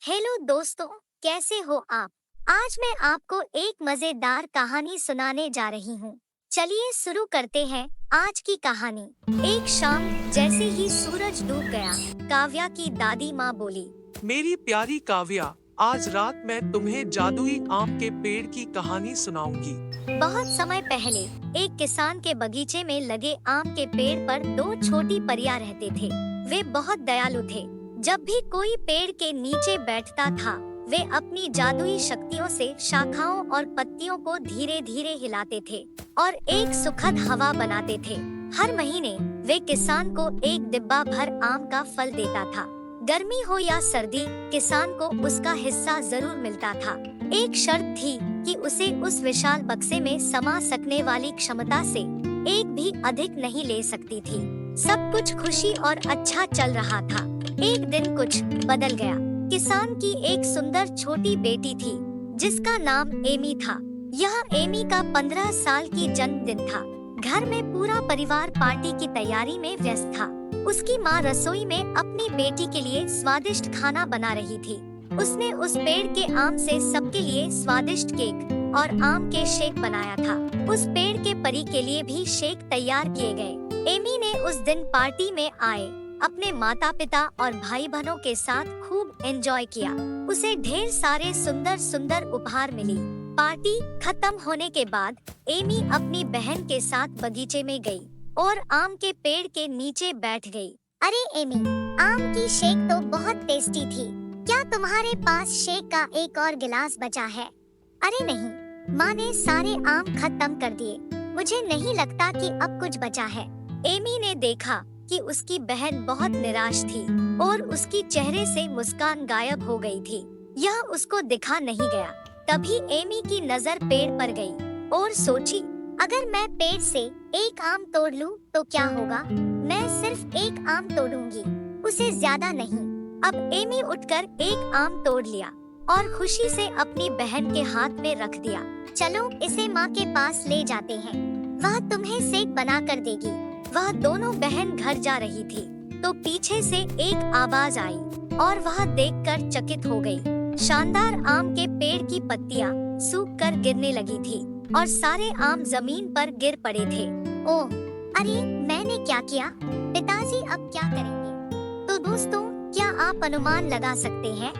Hello दोस्तों, कैसे हो आप? आज मैं आपको एक मजेदार कहानी सुनाने जा रही हूँ। चलिए शुरू करते हैं आज की कहानी। एक शाम जैसे ही सूरज डूब गया, काव्या की दादी माँ बोली, मेरी प्यारी काव्या, आज रात मैं तुम्हें जादुई आम के पेड़ की कहानी सुनाऊंगी। बहुत समय पहले एक किसान के बगीचे में लगे आम के पेड़ पर दो छोटी परियां रहते थे। वे बहुत दयालु थे। जब भी कोई पेड़ के नीचे बैठता था, वे अपनी जादुई शक्तियों से शाखाओं और पत्तियों को धीरे धीरे हिलाते थे और एक सुखद हवा बनाते थे। हर महीने वे किसान को एक डिब्बा भर आम का फल देता था। गर्मी हो या सर्दी, किसान को उसका हिस्सा जरूर मिलता था। एक शर्त थी कि उसे उस विशाल बक्से में समा सकने वाली क्षमता से एक भी अधिक नहीं ले सकती थी। सब कुछ खुशी और अच्छा चल रहा था। एक दिन कुछ बदल गया। किसान की एक सुंदर छोटी बेटी थी, जिसका नाम एमी था। यह एमी का 15 साल की जन्मदिन था। घर में पूरा परिवार पार्टी की तैयारी में व्यस्त था। उसकी माँ रसोई में अपनी बेटी के लिए स्वादिष्ट खाना बना रही थी। उसने उस पेड़ के आम से सबके लिए स्वादिष्ट केक और आम के शेक बनाया था। उस पेड़ के परी के लिए भी शेक तैयार किए गए। एमी ने उस दिन पार्टी में आए अपने माता पिता और भाई बहनों के साथ खूब एंजॉय किया। उसे ढेर सारे सुंदर सुंदर उपहार मिली। पार्टी खत्म होने के बाद एमी अपनी बहन के साथ बगीचे में गई और आम के पेड़ के नीचे बैठ गई। अरे एमी, आम की शेक तो बहुत टेस्टी थी। क्या तुम्हारे पास शेक का एक और गिलास बचा है? अरे नहीं, माँ ने सारे आम खत्म कर दिए। मुझे नहीं लगता कि अब कुछ बचा है। एमी ने देखा कि उसकी बहन बहुत निराश थी और उसकी चेहरे से मुस्कान गायब हो गई थी। यह उसको दिखा नहीं गया। तभी एमी की नजर पेड़ पर गई और सोची, अगर मैं पेड़ से एक आम तोड़ लूं तो क्या होगा? मैं सिर्फ एक आम तोड़ूंगी, उसे ज्यादा नहीं। अब एमी उठकर एक आम तोड़ लिया और खुशी से अपनी बहन के हाथ में रख दिया। चलो इसे माँ के पास ले जाते हैं, वह तुम्हें सेक बना कर देगी। वह दोनों बहन घर जा रही थी तो पीछे से एक आवाज आई और वह देखकर चकित हो गई। शानदार आम के पेड़ की पत्तियां सूख कर गिरने लगी थी और सारे आम जमीन पर गिर पड़े थे। ओह, अरे मैंने क्या किया? पिताजी अब क्या करेंगे? तो दोस्तों, क्या आप अनुमान लगा सकते हैं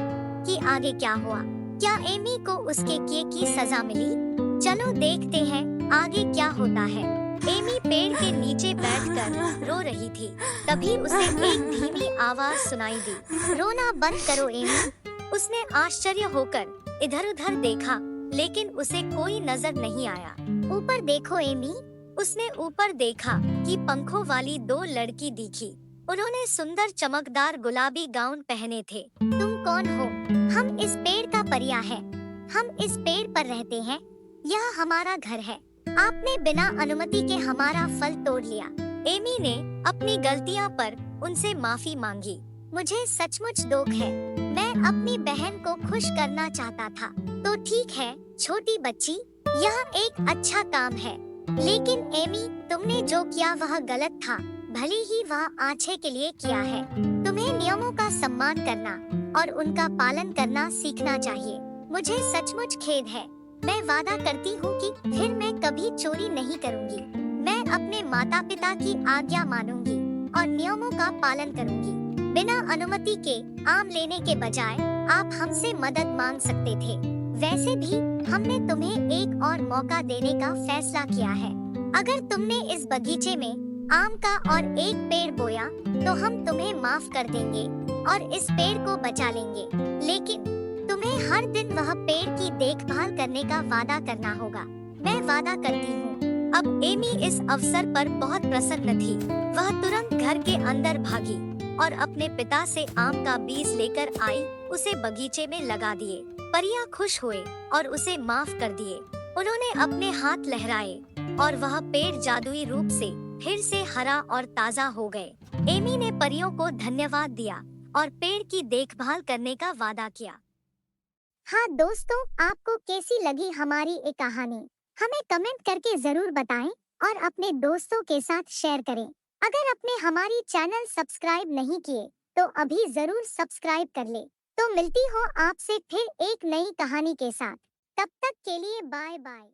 कि आगे क्या हुआ? क्या एमी को उसके किए की सजा मिली? चलो देखते हैं आगे क्या होता है। एमी पेड़ के नीचे बैठकर रो रही थी। तभी उसे एक धीमी आवाज सुनाई दी। रोना बंद करो एमी। उसने आश्चर्य होकर इधर-उधर देखा, लेकिन उसे कोई नजर नहीं आया। ऊपर देखो एमी। उसने ऊपर देखा कि पंखों वाली दो लड़की दिखी। उन्होंने सुंदर चमकदार गुलाबी गाउन पहने थे। तुम कौन हो? हम इस पेड़ का परिया है। हम इस पेड़ पर रहते हैं। यह हमारा घर है। आपने बिना अनुमति के हमारा फल तोड़ लिया। एमी ने अपनी गलतियां पर उनसे माफी मांगी। मुझे सचमुच दुख है। मैं अपनी बहन को खुश करना चाहता था। तो ठीक है छोटी बच्ची, यह एक अच्छा काम है। लेकिन एमी, तुमने जो किया वह गलत था। भले ही वह अच्छे के लिए किया है। तुम्हें नियमों का सम्मान करना और उनका पालन करना सीखना चाहिए। मुझे सचमुच खेद है। मैं वादा करती हूँ कि फिर मैं कभी चोरी नहीं करूँगी। मैं अपने माता पिता की आज्ञा मानूंगी और नियमों का पालन करूँगी। बिना अनुमति के आम लेने के बजाय आप हमसे मदद मांग सकते थे। वैसे भी हमने तुम्हें एक और मौका देने का फैसला किया है। अगर तुमने इस बगीचे में आम का और एक पेड़ बोया तो हम तुम्हें माफ कर देंगे और इस पेड़ को बचा लेंगे। लेकिन तुम्हें हर दिन वह पेड़ की देखभाल करने का वादा करना होगा। मैं वादा करती हूँ। अब एमी इस अवसर पर बहुत प्रसन्न थी। वह तुरंत घर के अंदर भागी और अपने पिता से आम का बीज लेकर आई। उसे बगीचे में लगा दिए। परियां खुश हुए और उसे माफ कर दिए। उन्होंने अपने हाथ लहराए और वह पेड़ जादुई रूप से फिर से हरा और ताजा हो गए। एमी ने परियों को धन्यवाद दिया और पेड़ की देखभाल करने का वादा किया। हाँ दोस्तों, आपको कैसी लगी हमारी ये कहानी? हमें कमेंट करके जरूर बताएं और अपने दोस्तों के साथ शेयर करें। अगर आपने हमारी चैनल सब्सक्राइब नहीं किए तो अभी जरूर सब्सक्राइब कर ले तो मिलती हूँ आपसे फिर एक नई कहानी के साथ। तब तक के लिए बाय बाय।